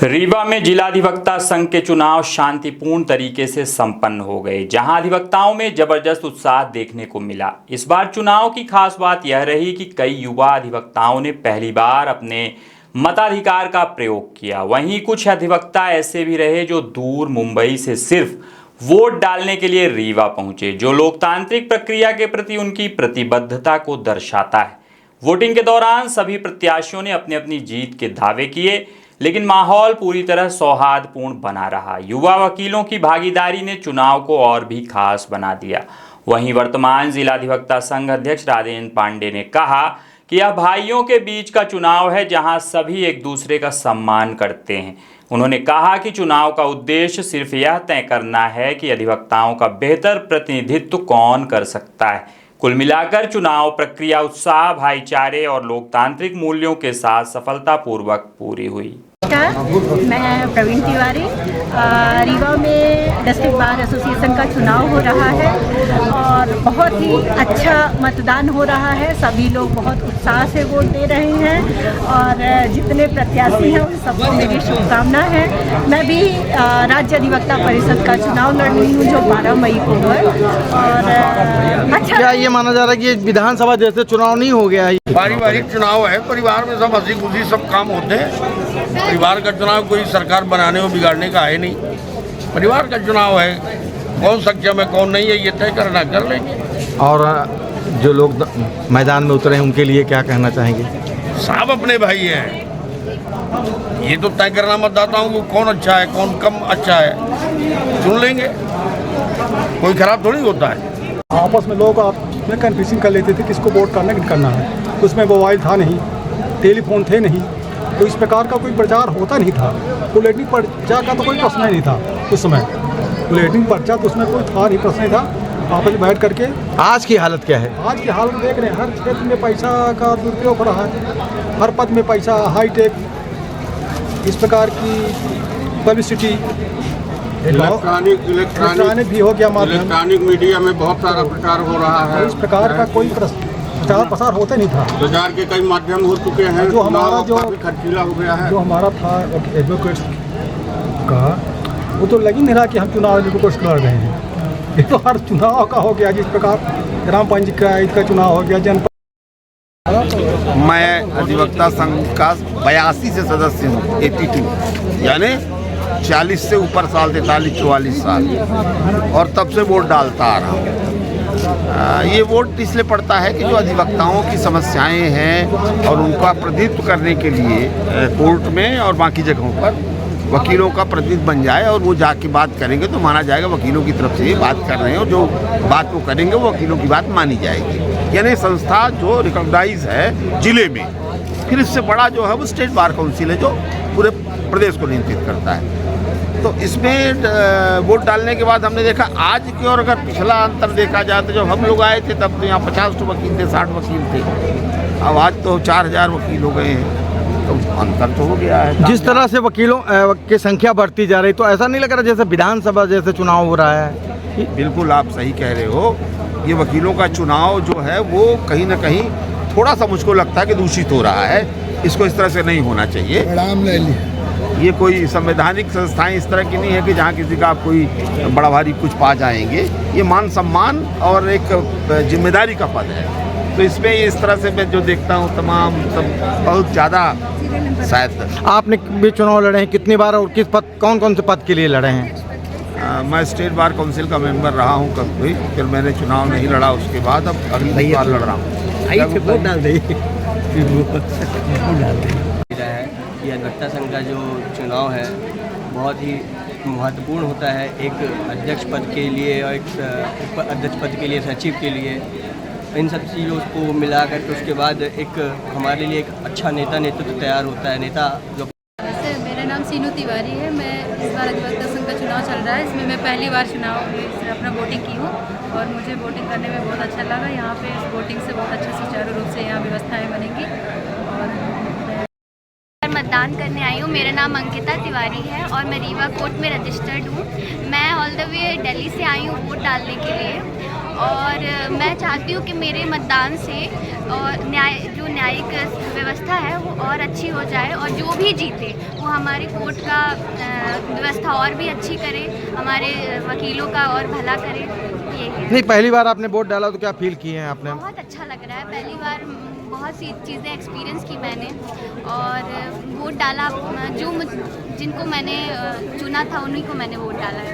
रीवा में जिला अधिवक्ता संघ के चुनाव शांतिपूर्ण तरीके से संपन्न हो गए, जहां अधिवक्ताओं में जबरदस्त उत्साह देखने को मिला। इस बार चुनाव की खास बात यह रही कि कई युवा अधिवक्ताओं ने पहली बार अपने मताधिकार का प्रयोग किया। वहीं कुछ अधिवक्ता ऐसे भी रहे जो दूर मुंबई से सिर्फ वोट डालने के लिए रीवा पहुंचे, जो लोकतांत्रिक प्रक्रिया के प्रति उनकी प्रतिबद्धता को दर्शाता है। वोटिंग के दौरान सभी प्रत्याशियों ने अपनी अपनी जीत के दावे किए, लेकिन माहौल पूरी तरह सौहार्दपूर्ण बना रहा। युवा वकीलों की भागीदारी ने चुनाव को और भी खास बना दिया। वहीं वर्तमान जिला अधिवक्ता संघ अध्यक्ष राजेंद्र पांडे ने कहा कि यह भाइयों के बीच का चुनाव है, जहां सभी एक दूसरे का सम्मान करते हैं। उन्होंने कहा कि चुनाव का उद्देश्य सिर्फ यह तय करना है कि अधिवक्ताओं का बेहतर प्रतिनिधित्व कौन कर सकता है। कुल मिलाकर चुनाव प्रक्रिया उत्साह, भाईचारे और लोकतांत्रिक मूल्यों के साथ सफलतापूर्वक पूरी हुई। मैं प्रवीण तिवारी। रीवा में डिस्ट्रिक्ट बार एसोसिएशन का चुनाव हो रहा है और बहुत ही अच्छा मतदान हो रहा है। सभी लोग बहुत उत्साह से वोट दे रहे हैं और जितने प्रत्याशी हैं उन सबको मेरी शुभकामना है। मैं भी राज्य अधिवक्ता परिषद का चुनाव लड़ रही हूँ, जो 12 मई को है। और अच्छा, क्या ये माना जा रहा है कि विधानसभा जैसे चुनाव नहीं हो गया है? पारिवारिक चुनाव है, परिवार में सब हंसी खुशी सब काम होते हैं। परिवार का चुनाव कोई सरकार बनाने और बिगाड़ने का है नहीं। परिवार का चुनाव है, कौन सक्षम है कौन नहीं है ये तय करना कर लेंगे। और जो लोग मैदान में उतरे हैं उनके लिए क्या कहना चाहेंगे? सब अपने भाई हैं, ये तो तय करना मतदाताओं को कौन अच्छा है कौन कम अच्छा है चुन लेंगे, कोई खराब थोड़ी होता है। आपस में लोग आप में कन्फ्यूजन कर लेते थे किसको वोट करना किन करना है। उसमें मोबाइल था नहीं, टेलीफोन थे नहीं, तो इस प्रकार का कोई प्रचार होता नहीं था। बुलेटिन पर्चा का तो कोई प्रश्न ही नहीं था उस समय। बुलेटिन पर्चा तो उसमें कोई था नहीं, प्रश्न नहीं था। आपस में बैठ करके आज की हालत क्या है? आज की हालत देख रहे हैं, हर क्षेत्र में पैसा का दुरुपयोग हो रहा है। हर पद में पैसा, हाईटेक, इस प्रकार की पब्लिसिटी, इलेक्ट्रॉनिक भी हो गया माध्यम, इलेक्ट्रॉनिक मीडिया में बहुत सारा प्रचार हो रहा है। इस प्रकार का कोई प्रचार प्रसार होता नहीं था। प्रचार के कई माध्यम हो चुके हैं, जो हमारा जो खर्चीला हो गया है। जो हमारा था एडवोकेट्स का, वो तो लग ही नहीं रहा कि हम चुनाव एडवोकेट्स लड़ रहे हैं। ये तो हर चुनाव का हो गया, जिस प्रकार ग्राम पंचायत का चुनाव हो गया, जनपद। मैं अधिवक्ता संघ का 82 से सदस्य हूँ, 82 यानी 40 से ऊपर साल, 43-44 साल, और तब से वोट डालता आ रहा हूँ। ये वोट इसलिए पड़ता है कि जो अधिवक्ताओं की समस्याएं हैं और उनका प्रतिनिधित्व करने के लिए कोर्ट में और बाकी जगहों पर वकीलों का प्रतिनिधित्व बन जाए और वो जाके बात करेंगे तो माना जाएगा वकीलों की तरफ से ये बात कर रहे हैं, और जो बात वो करेंगे वो वकीलों की बात मानी जाएगी। यानी संस्था जो रिकॉग्नाइज है जिले में, फिर इससे बड़ा जो है वो स्टेट बार काउंसिल है, जो पूरे प्रदेश को नियंत्रित करता है। तो इसमें वोट डालने के बाद हमने देखा आज की, और अगर पिछला अंतर देखा जाए तो जब हम लोग आए थे तब तो यहाँ 50 वकील थे, 60 वकील थे। अब आज तो 4000 वकील हो गए हैं, तो अंतर तो हो गया है। जिस तरह से वकीलों की संख्या बढ़ती जा रही, तो ऐसा नहीं लग रहा जैसे विधानसभा जैसे चुनाव हो रहा है? बिल्कुल आप सही कह रहे हो। ये वकीलों का चुनाव जो है वो कहीं ना कहीं थोड़ा सा मुझको लगता है कि दूषित हो रहा है। इसको इस तरह से नहीं होना चाहिए। ये कोई संवैधानिक संस्थाएं इस तरह की नहीं है कि जहाँ किसी का आप कोई बड़ा भारी कुछ पा जाएंगे। ये मान सम्मान और एक जिम्मेदारी का पद है, तो इसमें इस तरह से मैं जो देखता हूँ तमाम सब बहुत ज़्यादा शायद। आपने भी चुनाव लड़े हैं कितनी बार, और किस पद, कौन कौन से पद के लिए लड़े हैं? मैं स्टेट बार काउंसिल का मेंबर रहा हूँ कभी, फिर मैंने चुनाव नहीं लड़ा। उसके बाद अब अगली बार लड़ रहा हूँ। ये अधिवक्ता संघ का जो चुनाव है बहुत ही महत्वपूर्ण होता है, एक अध्यक्ष पद के लिए और एक अध्यक्ष पद के लिए, सचिव के लिए। इन सब चीज़ों को मिला करके उसके बाद एक हमारे लिए एक अच्छा नेतृत्व तैयार होता है। नेता जो मेरा नाम सीनू तिवारी है। मैं इस बार अधिवक्ता संघ का चुनाव चल रहा है, इसमें मैं पहली बार चुनाव में अपना वोटिंग की हूँ और मुझे वोटिंग करने में बहुत अच्छा लगा। यहाँ पे वोटिंग से बहुत अच्छा सुचारू रूप से यहाँ व्यवस्थाएँ बनेंगी। और मतदान करने आई हूँ। मेरा नाम अंकिता तिवारी है और मैं रीवा कोर्ट में रजिस्टर्ड हूँ। मैं ऑल द वे दिल्ली से आई हूँ वोट डालने के लिए, और मैं चाहती हूँ कि मेरे मतदान से और न्यायिक व्यवस्था है वो और अच्छी हो जाए, और जो भी जीते वो हमारी कोर्ट का व्यवस्था और भी अच्छी करे, हमारे वकीलों का और भला करे। ये है। नहीं, पहली बार आपने वोट डाला तो क्या फील किए हैं आपने? बहुत अच्छा लग रहा है, पहली बार बहुत सी चीज़ें एक्सपीरियंस की मैंने, और वोट डाला, जिनको मैंने चुना था उन्हीं को मैंने वोट डाला है।